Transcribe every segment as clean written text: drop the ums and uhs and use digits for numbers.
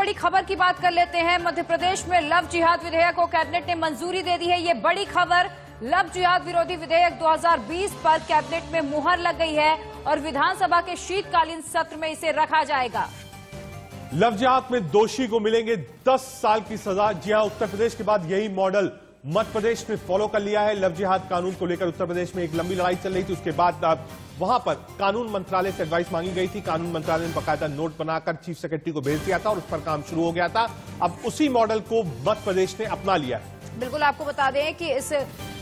बड़ी खबर की बात कर लेते हैं। मध्य प्रदेश में लव जिहाद विधेयक को कैबिनेट ने मंजूरी दे दी है। ये बड़ी खबर, लव जिहाद विरोधी विधेयक 2020 पर कैबिनेट में मुहर लग गई है और विधानसभा के शीतकालीन सत्र में इसे रखा जाएगा। लव जिहाद में दोषी को मिलेंगे 10 साल की सजा। जी हां, उत्तर प्रदेश के बाद यही मॉडल मध्य प्रदेश ने फॉलो कर लिया है। लव जिहाद कानून को लेकर उत्तर प्रदेश में एक लंबी लड़ाई चल रही थी। उसके बाद वहां पर कानून मंत्रालय से एडवाइस मांगी गई थी। कानून मंत्रालय ने बकायदा नोट बनाकर चीफ सेक्रेटरी को भेज दिया था और उस पर काम शुरू हो गया था। अब उसी मॉडल को मध्य प्रदेश ने अपना लिया है। बिल्कुल, आपको बता दें कि इस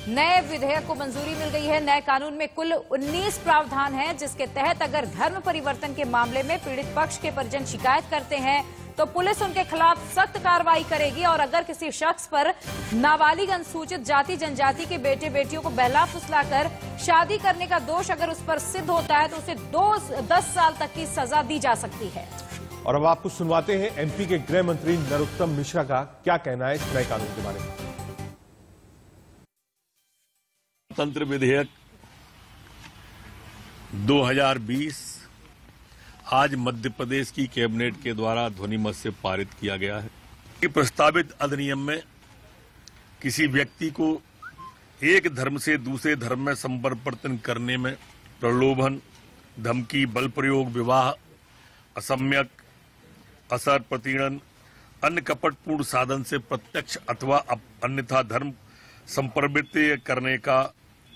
नए विधेयक को मंजूरी मिल गई है। नए कानून में कुल 19 प्रावधान हैं, जिसके तहत अगर धर्म परिवर्तन के मामले में पीड़ित पक्ष के परिजन शिकायत करते हैं तो पुलिस उनके खिलाफ सख्त कार्रवाई करेगी और अगर किसी शख्स पर नाबालिग अनुसूचित जाति जनजाति के बेटे बेटियों को बहला फुसलाकर शादी करने का दोष अगर उस पर सिद्ध होता है तो उसे 10 साल तक की सजा दी जा सकती है। और अब आपको सुनवाते हैं एमपी के गृह मंत्री नरोत्तम मिश्रा का क्या कहना है इस नए कानून के बारे में। तंत्र विधेयक 2020 आज मध्य प्रदेश की कैबिनेट के द्वारा ध्वनिमत से पारित किया गया है। कि प्रस्तावित अधिनियम में किसी व्यक्ति को एक धर्म से दूसरे धर्म में संपरिवर्तन करने में प्रलोभन, धमकी, बल प्रयोग, विवाह, असम्यक, असर, प्रतिणन, अन्य कपटपूर्ण साधन से प्रत्यक्ष अथवा अन्यथा धर्म संपरिवर्तित करने का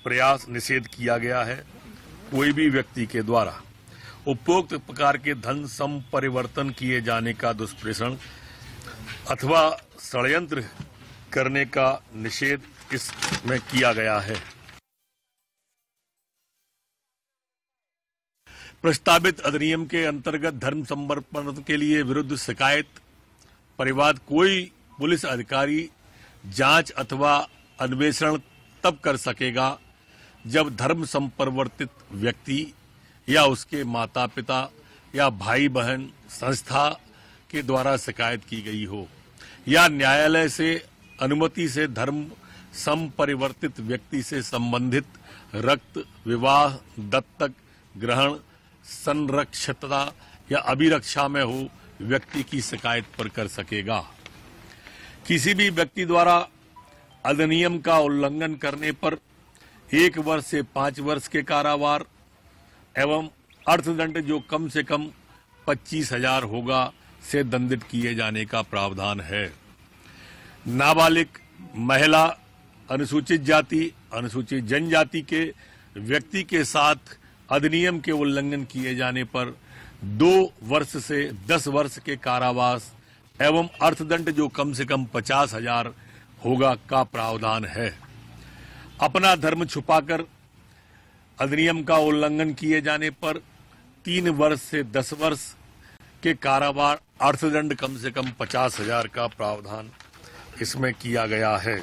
प्रयास निषेध किया गया है। कोई भी व्यक्ति के द्वारा उपरोक्त प्रकार के धन संपरिवर्तन किए जाने का दुष्प्रेषण अथवा षड्यंत्र करने का निषेध इसमें किया गया है। प्रस्तावित अधिनियम के अंतर्गत धर्म संपरिवर्तन के लिए विरुद्ध शिकायत परिवाद कोई पुलिस अधिकारी जांच अथवा अन्वेषण तब कर सकेगा जब धर्म संपरिवर्तित व्यक्ति या उसके माता पिता या भाई बहन संस्था के द्वारा शिकायत की गई हो या न्यायालय से अनुमति से धर्म संपरिवर्तित व्यक्ति से संबंधित रक्त, विवाह, दत्तक ग्रहण, संरक्षितता या अभिरक्षा में हो व्यक्ति की शिकायत पर कर सकेगा। किसी भी व्यक्ति द्वारा अधिनियम का उल्लंघन करने पर 1 वर्ष से 5 वर्ष के कारावास एवं अर्थदंड जो कम से कम 25,000 होगा से दंडित किए जाने का प्रावधान है। नाबालिग, महिला, अनुसूचित जाति, अनुसूचित जनजाति के व्यक्ति के साथ अधिनियम के उल्लंघन किए जाने पर 2 वर्ष से 10 वर्ष के कारावास एवं अर्थदंड जो कम से कम 50,000 होगा का प्रावधान है। अपना धर्म छुपाकर अधिनियम का उल्लंघन किए जाने पर 3 वर्ष से 10 वर्ष के कारावास, अर्थदंड कम से कम 50,000 का प्रावधान इसमें किया गया है।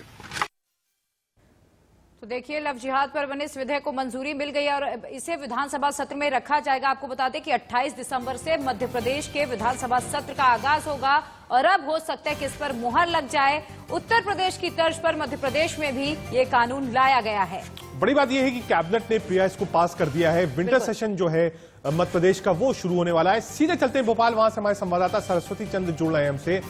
तो देखिए, लव जिहाद पर बने इस विधेयक को मंजूरी मिल गई और इसे विधानसभा सत्र में रखा जाएगा। आपको बता दें कि 28 दिसंबर से मध्य प्रदेश के विधानसभा सत्र का आगाज होगा और अब हो सकता है कि इस पर मुहर लग जाए। उत्तर प्रदेश की तर्ज पर मध्य प्रदेश में भी ये कानून लाया गया है। बड़ी बात यह है कि कैबिनेट ने प्रिया इसको पास कर दिया है। विंटर सेशन जो है मध्य प्रदेश का वो शुरू होने वाला है। सीधे चलते हैं भोपाल, वहां से हमारे संवाददाता सरस्वती चंद्र जुड़ रहे हैं हमसे।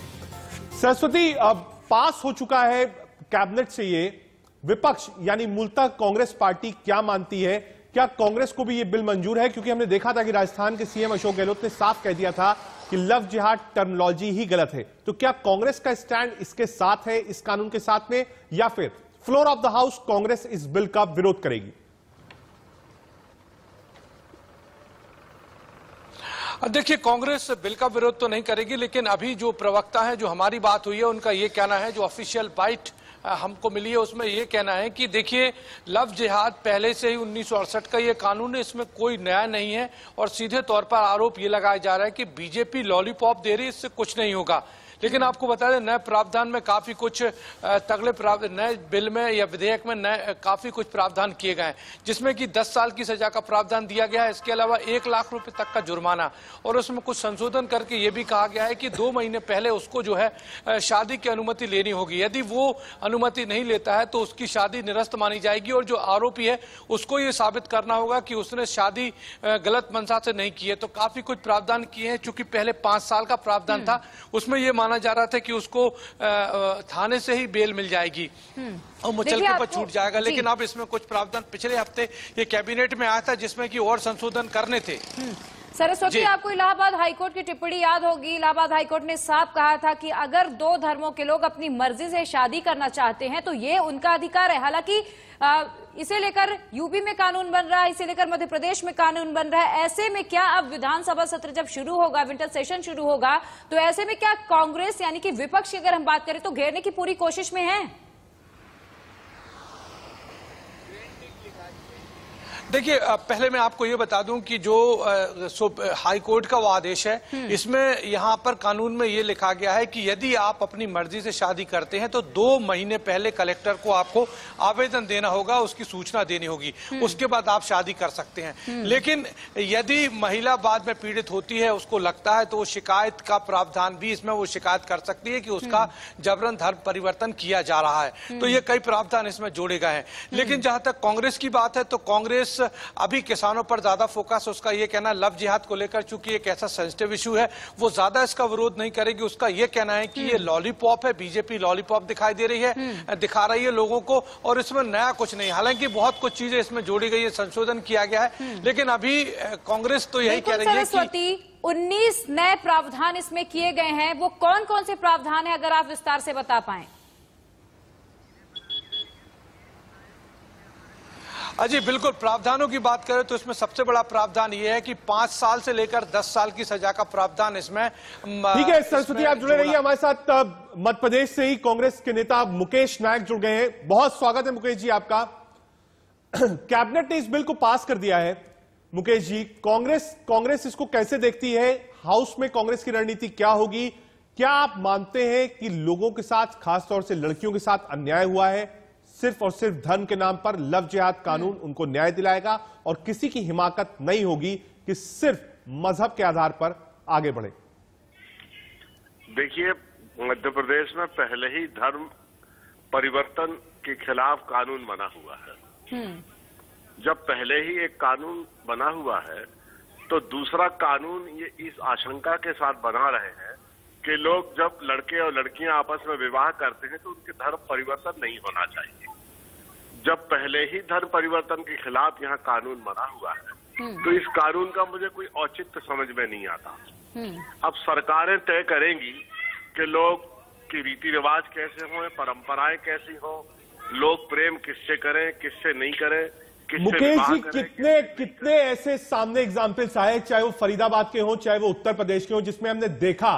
सरस्वती, अब पास हो चुका है कैबिनेट से ये, विपक्ष यानी मूलतः कांग्रेस पार्टी क्या मानती है? क्या कांग्रेस को भी ये बिल मंजूर है? क्योंकि हमने देखा था कि राजस्थान के सीएम अशोक गहलोत ने साफ कह दिया था कि लव जिहाद टर्मिनोलॉजी ही गलत है। तो क्या कांग्रेस का स्टैंड इसके साथ है, इस कानून के साथ में, या फिर floor of the house Congress इस बिल का विरोध करेगी? देखिए, कांग्रेस बिल का विरोध तो नहीं करेगी, लेकिन अभी जो प्रवक्ता है, जो हमारी बात हुई है, उनका ये कहना है, जो ऑफिशियल बाइट हमको मिली है उसमें ये कहना है कि देखिए, लव जिहाद पहले से ही 1968 का ये कानून है, इसमें कोई नया नहीं है और सीधे तौर पर आरोप ये लगाया जा रहा है कि बीजेपी लॉलीपॉप दे रही है, इससे कुछ नहीं होगा। लेकिन आपको बता दें नए प्रावधान में काफी कुछ तगड़े नए बिल में या विधेयक में नए काफी कुछ प्रावधान किए गए हैं, जिसमें कि 10 साल की सजा का प्रावधान दिया गया है। इसके अलावा 1 लाख रुपए तक का जुर्माना, और उसमें कुछ संशोधन करके ये भी कहा गया है कि 2 महीने पहले उसको जो है शादी की अनुमति लेनी होगी। यदि वो अनुमति नहीं लेता है तो उसकी शादी निरस्त मानी जाएगी, और जो आरोपी है उसको ये साबित करना होगा कि उसने शादी गलत मंशा से नहीं की है। तो काफी कुछ प्रावधान किए हैं। चूंकि पहले 5 साल का प्रावधान था, उसमें यह माना जा रहा था कि उसको थाने से ही बेल मिल जाएगी और मुचलके पर छूट जाएगा, लेकिन अब इसमें कुछ प्रावधान पिछले हफ्ते ये कैबिनेट में आया था जिसमें कि और संशोधन करने थे। सरस्वती, आपको इलाहाबाद हाईकोर्ट की टिप्पणी याद होगी। इलाहाबाद हाईकोर्ट ने साफ कहा था कि अगर 2 धर्मों के लोग अपनी मर्जी से शादी करना चाहते हैं तो ये उनका अधिकार है। हालांकि इसे लेकर यूपी में कानून बन रहा है, इसे लेकर मध्य प्रदेश में कानून बन रहा है। ऐसे में क्या अब विधानसभा सत्र जब शुरू होगा, विंटर सेशन शुरू होगा, तो ऐसे में क्या कांग्रेस यानी कि विपक्ष की अगर हम बात करें तो घेरने की पूरी कोशिश में है? देखिए, पहले मैं आपको ये बता दूं कि जो हाई कोर्ट का वो आदेश है, इसमें यहाँ पर कानून में ये लिखा गया है कि यदि आप अपनी मर्जी से शादी करते हैं तो 2 महीने पहले कलेक्टर को आपको आवेदन देना होगा, उसकी सूचना देनी होगी, उसके बाद आप शादी कर सकते हैं। लेकिन यदि महिला बाद में पीड़ित होती है, उसको लगता है, तो वो शिकायत का प्रावधान भी इसमें वो शिकायत कर सकती है कि उसका जबरन धर्म परिवर्तन किया जा रहा है। तो ये कई प्रावधान इसमें जोड़े गए हैं। लेकिन जहां तक कांग्रेस की बात है तो कांग्रेस अभी किसानों पर ज्यादा फोकस, उसका ये कहना लव जिहाद को लेकर, चूंकि एक ऐसा सेंसिटिव इशू है, वो ज्यादा इसका विरोध नहीं करेगी। उसका ये कहना है कि ये लॉलीपॉप है, बीजेपी लॉलीपॉप दिखाई दे रही है, दिखा रही है लोगों को, और इसमें नया कुछ नहीं। हालांकि बहुत कुछ चीजें इसमें जोड़ी गई है, संशोधन किया गया है, लेकिन अभी कांग्रेस तो यही कह रही है कि 19 नए प्रावधान इसमें किए गए हैं। वो कौन कौन से प्रावधान है, अगर आप विस्तार से बता पाएं? अजी बिल्कुल, प्रावधानों की बात करें तो इसमें सबसे बड़ा प्रावधान यह है कि 5 साल से लेकर 10 साल की सजा का प्रावधान इसमें। ठीक है सरस्वती, आप जुड़े रहिए हमारे साथ। मध्य प्रदेश से ही कांग्रेस के नेता मुकेश नायक जुड़ गए हैं। बहुत स्वागत है मुकेश जी आपका। कैबिनेट ने इस बिल को पास कर दिया है। मुकेश जी, कांग्रेस इसको कैसे देखती है? हाउस में कांग्रेस की रणनीति क्या होगी? क्या आप मानते हैं कि लोगों के साथ, खासतौर से लड़कियों के साथ अन्याय हुआ है? सिर्फ और सिर्फ धर्म के नाम पर लव जिहाद कानून उनको न्याय दिलाएगा और किसी की हिमाकत नहीं होगी कि सिर्फ मजहब के आधार पर आगे बढ़े? देखिए, मध्य प्रदेश में पहले ही धर्म परिवर्तन के खिलाफ कानून बना हुआ है। जब पहले ही एक कानून बना हुआ है तो दूसरा कानून ये इस आशंका के साथ बना रहे हैं कि लोग जब लड़के और लड़कियां आपस में विवाह करते हैं तो उनके धर्म परिवर्तन नहीं होना चाहिए। जब पहले ही धर्म परिवर्तन के खिलाफ यहाँ कानून बना हुआ है तो इस कानून का मुझे कोई औचित्य समझ में नहीं आता। अब सरकारें तय करेंगी कि लोग की रीति रिवाज कैसे हों, परंपराएं कैसी हों, लोग प्रेम किससे करें, किससे नहीं करें, मुकेश जी, कितने ऐसे सामने एग्जाम्पल्स आए, चाहे वो फरीदाबाद के हों, चाहे वो उत्तर प्रदेश के हों, जिसमें हमने देखा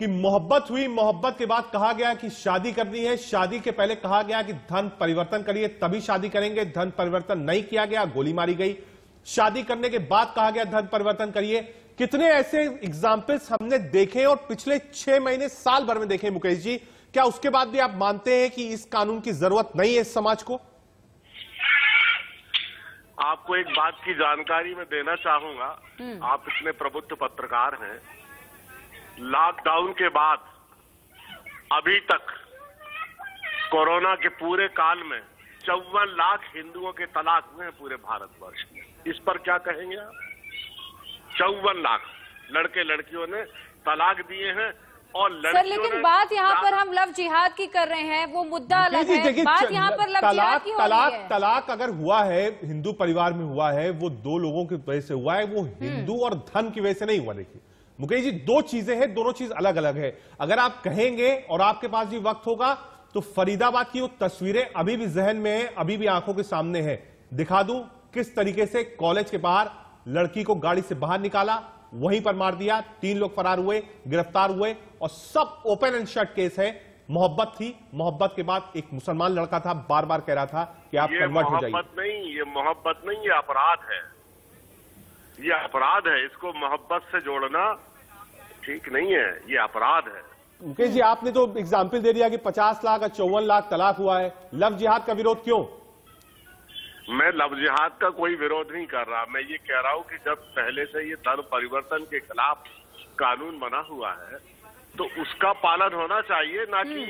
कि मोहब्बत हुई, मोहब्बत के बाद कहा गया कि शादी करनी है, शादी के पहले कहा गया कि धर्म परिवर्तन करिए तभी शादी करेंगे, धर्म परिवर्तन नहीं किया गया, गोली मारी गई। शादी करने के बाद कहा गया धर्म परिवर्तन करिए। कितने ऐसे एग्जाम्पल्स हमने देखे और पिछले 6 महीने, साल भर में देखे। मुकेश जी, क्या उसके बाद भी आप मानते हैं कि इस कानून की जरूरत नहीं है इस समाज को? आपको एक बात की जानकारी मैं देना चाहूंगा, आप इतने प्रबुद्ध पत्रकार हैं। लॉकडाउन के बाद अभी तक कोरोना के पूरे काल में 54 लाख हिंदुओं के तलाक हुए हैं पूरे भारतवर्ष में। इस पर क्या कहेंगे आप? 54 लाख लड़के लड़कियों ने तलाक दिए हैं और सर, लेकिन बात यहाँ पर हम लव जिहाद की कर रहे हैं, वो मुद्दा अलग है। बात यहाँ पर लव जिहाद की हो रही है। तलाक अगर हुआ है, हिंदू परिवार में हुआ है, वो 2 लोगों की वजह से हुआ है, वो हिंदू और धर्म की वजह से नहीं हुआ। देखिए मुकेश जी, 2 चीजें हैं, दोनों चीज अलग अलग है। अगर आप कहेंगे और आपके पास भी वक्त होगा तो फरीदाबाद की वो तस्वीरें अभी भी जहन में है, अभी भी आंखों के सामने है। दिखा दूं किस तरीके से कॉलेज के बाहर लड़की को गाड़ी से बाहर निकाला, वहीं पर मार दिया, 3 लोग फरार हुए, गिरफ्तार हुए, और सब ओपन एंड शट केस है। मोहब्बत थी, मोहब्बत के बाद एक मुसलमान लड़का था, बार बार कह रहा था कि आप कन्वर्ट हो जाइए। ये मोहब्बत नहीं, ये अपराध है, ये अपराध है। इसको मोहब्बत से जोड़ना ठीक नहीं है, ये अपराध है। मुकेश जी, आपने तो एग्जाम्पल दे दिया कि 50 लाख और 54 लाख तलाक हुआ है। लव जिहाद का विरोध क्यों? मैं लव जिहाद का कोई विरोध नहीं कर रहा। मैं ये कह रहा हूं कि जब पहले से ये धर्म परिवर्तन के खिलाफ कानून बना हुआ है तो उसका पालन होना चाहिए, ना कि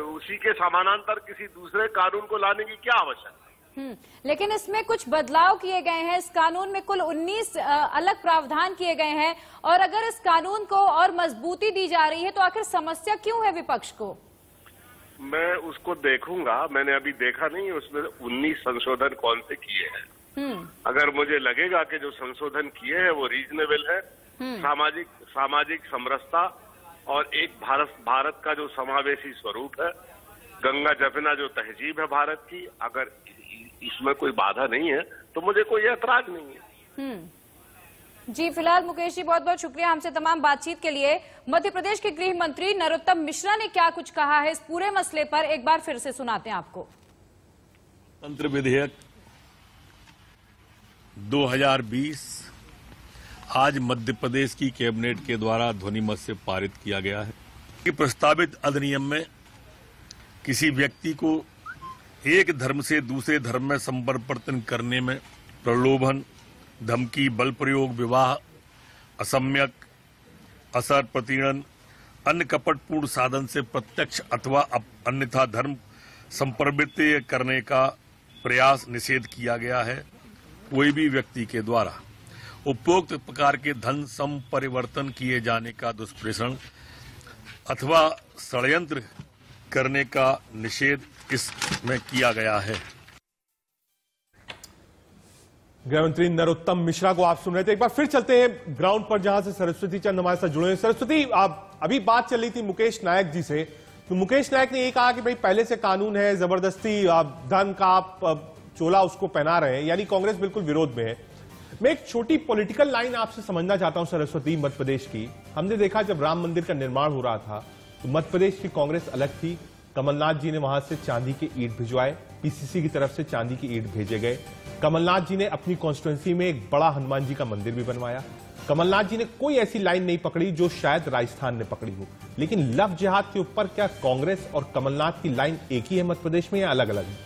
उसी के समानांतर किसी दूसरे कानून को लाने की क्या आवश्यकता है। लेकिन इसमें कुछ बदलाव किए गए हैं। इस कानून में कुल 19 अलग प्रावधान किए गए हैं, और अगर इस कानून को और मजबूती दी जा रही है तो आखिर समस्या क्यों है विपक्ष को? मैं उसको देखूंगा, मैंने अभी देखा नहीं उसमें 19 संशोधन कौन से किए हैं। अगर मुझे लगेगा कि जो संशोधन किए हैं वो रीजनेबल है, सामाजिक समरसता और एक भारत का जो समावेशी स्वरूप है, गंगा जमुना जो तहजीब है भारत की, अगर इसमें कोई बाधा नहीं है तो मुझे कोई ऐतराज नहीं है। जी, फिलहाल मुकेश जी बहुत बहुत शुक्रिया हमसे तमाम बातचीत के लिए। मध्य प्रदेश के गृह मंत्री नरोत्तम मिश्रा ने क्या कुछ कहा है इस पूरे मसले पर, एक बार फिर से सुनाते हैं आपको। तंत्र विधेयक 2020 आज मध्य प्रदेश की कैबिनेट के द्वारा ध्वनिमत से पारित किया गया है कि प्रस्तावित अधिनियम में किसी व्यक्ति को एक धर्म से दूसरे धर्म में संपरिवर्तन करने में प्रलोभन, धमकी, बल प्रयोग, विवाह, असम्यक, असर, प्रतिणन, अन्य कपटपूर्ण साधन से प्रत्यक्ष अथवा अन्यथा धर्म संपरिवर्तित करने का प्रयास निषेध किया गया है। कोई भी व्यक्ति के द्वारा उपरोक्त प्रकार के धन संपरिवर्तन किए जाने का दुष्प्रेषण अथवा षड्यंत्र करने का निषेध इसमें किया गया है। गृहमंत्री नरोत्तम मिश्रा को आप सुन रहे थे। एक बार फिर चलते हैं ग्राउंड पर, जहां से सरस्वती चंद हमारे साथ जुड़े हैं। सरस्वती, आप अभी बात चल रही थी मुकेश नायक जी से, तो मुकेश नायक ने ये कहा कि भाई पहले से कानून है, जबरदस्ती धन का आप चोला उसको पहना रहे हैं, यानी कांग्रेस बिल्कुल विरोध में है। मैं एक छोटी पॉलिटिकल लाइन आपसे समझना चाहता हूं सरस्वती, मध्य प्रदेश की। हमने देखा जब राम मंदिर का निर्माण हो रहा था तो मध्य प्रदेश की कांग्रेस अलग थी। कमलनाथ जी ने वहां से चांदी के ईंट भिजवाए, पीसीसी की तरफ से चांदी की ईंट भेजे गए। कमलनाथ जी ने अपनी कॉन्स्टिट्यूंसी में एक बड़ा हनुमान जी का मंदिर भी बनवाया। कमलनाथ जी ने कोई ऐसी लाइन नहीं पकड़ी जो शायद राजस्थान ने पकड़ी हो। लेकिन लव जिहाद के ऊपर क्या कांग्रेस और कमलनाथ की लाइन एक ही है मध्य प्रदेश में या अलग अलग है?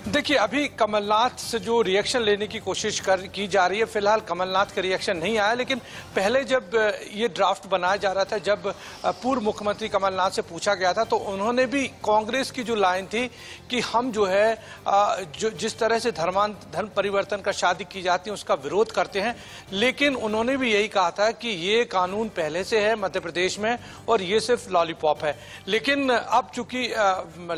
देखिए, अभी कमलनाथ से जो रिएक्शन लेने की कोशिश की जा रही है, फिलहाल कमलनाथ का रिएक्शन नहीं आया। लेकिन पहले जब ये ड्राफ्ट बनाया जा रहा था, जब पूर्व मुख्यमंत्री कमलनाथ से पूछा गया था, तो उन्होंने भी कांग्रेस की जो लाइन थी कि हम जो है जो जिस तरह से धर्म परिवर्तन का शादी की जाती है उसका विरोध करते हैं। लेकिन उन्होंने भी यही कहा था कि ये कानून पहले से है मध्य प्रदेश में और ये सिर्फ लॉलीपॉप है। लेकिन अब चूंकि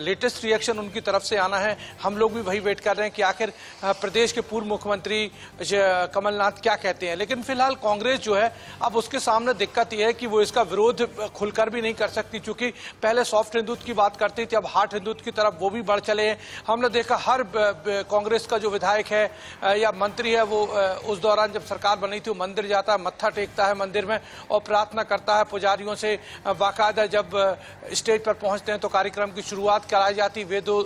लेटेस्ट रिएक्शन उनकी तरफ से आना है, हम लोग भी वही वेट कर रहे हैं कि आखिर प्रदेश के पूर्व मुख्यमंत्री कमलनाथ क्या कहते हैं। लेकिन फिलहाल कांग्रेस जो है, अब उसके सामने दिक्कत यह है कि वो इसका विरोध खुलकर भी नहीं कर सकती, क्योंकि पहले सॉफ्ट हिंदुत्व की बात करती थी, अब हार्ड हिंदुत्व की तरफ वो भी बढ़ चले हैं। हमने देखा हर कांग्रेस का जो विधायक है या मंत्री है, वो उस दौरान जब सरकार बनी थी वो मंदिर जाता है, मत्था टेकता है मंदिर में और प्रार्थना करता है पुजारियों से। बाकायदा जब स्टेज पर पहुंचते हैं तो कार्यक्रम की शुरुआत कराई जाती वेदों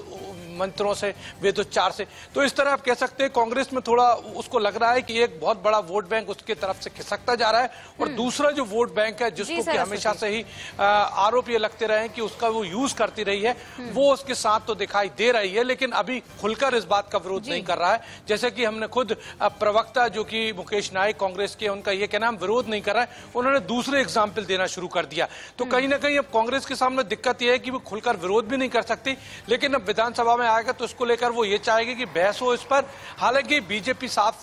मंत्रों से, वेदोच्चार से। तो इस तरह आप कह सकते हैं कांग्रेस में थोड़ा उसको लग रहा है कि एक बहुत बड़ा वोट बैंक उसके तरफ से खिसकता जा रहा है, और दूसरा जो वोट बैंक है जिसको कि हमेशा से ही आरोप ये लगते रहे कि उसका वो यूज करती रही है, वो उसके साथ तो दिखाई दे रही है। लेकिन अभी खुलकर इस बात का विरोध नहीं कर रहा है। जैसे कि हमने खुद प्रवक्ता जो कि मुकेश नायक कांग्रेस के, उनका ये कहना हम विरोध नहीं कर रहा है, उन्होंने दूसरे एग्जाम्पल देना शुरू कर दिया। तो कहीं ना कहीं अब कांग्रेस के सामने दिक्कत यह है कि वो खुलकर विरोध भी नहीं कर सकती। लेकिन अब विधानसभा में आएगा तो उसको लेकर वो ये चाहेगी कि बहस हो इस पर। हालांकि बीजेपी साफ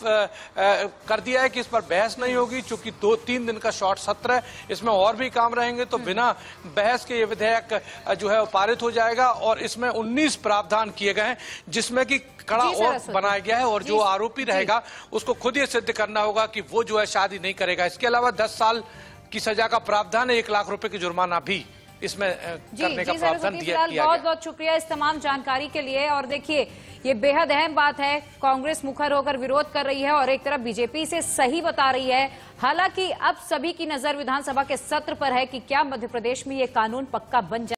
कर दिया है कि इस पर बहस नहीं होगी, चूंकि 2-3 दिन का शॉर्ट सत्र है, इसमें और भी काम रहेंगे, तो बिना बहस के ये विधेयक जो है पारित हो जाएगा। और इसमें 19 प्रावधान किए गए हैं जिसमें कि कड़ा और बनाया गया है, और जो आरोपी रहेगा उसको खुद ये सिद्ध करना होगा कि वो जो है शादी नहीं करेगा। इसके अलावा 10 साल की सजा का प्रावधान है, 1 लाख रुपए की जुर्माना भी इसमें करने का प्रावधान दिया गया। बहुत बहुत शुक्रिया इस तमाम जानकारी के लिए। और देखिए, ये बेहद अहम बात है, कांग्रेस मुखर होकर विरोध कर रही है और एक तरफ बीजेपी से सही बता रही है। हालांकि अब सभी की नजर विधानसभा के सत्र पर है कि क्या मध्य प्रदेश में ये कानून पक्का बन जाए।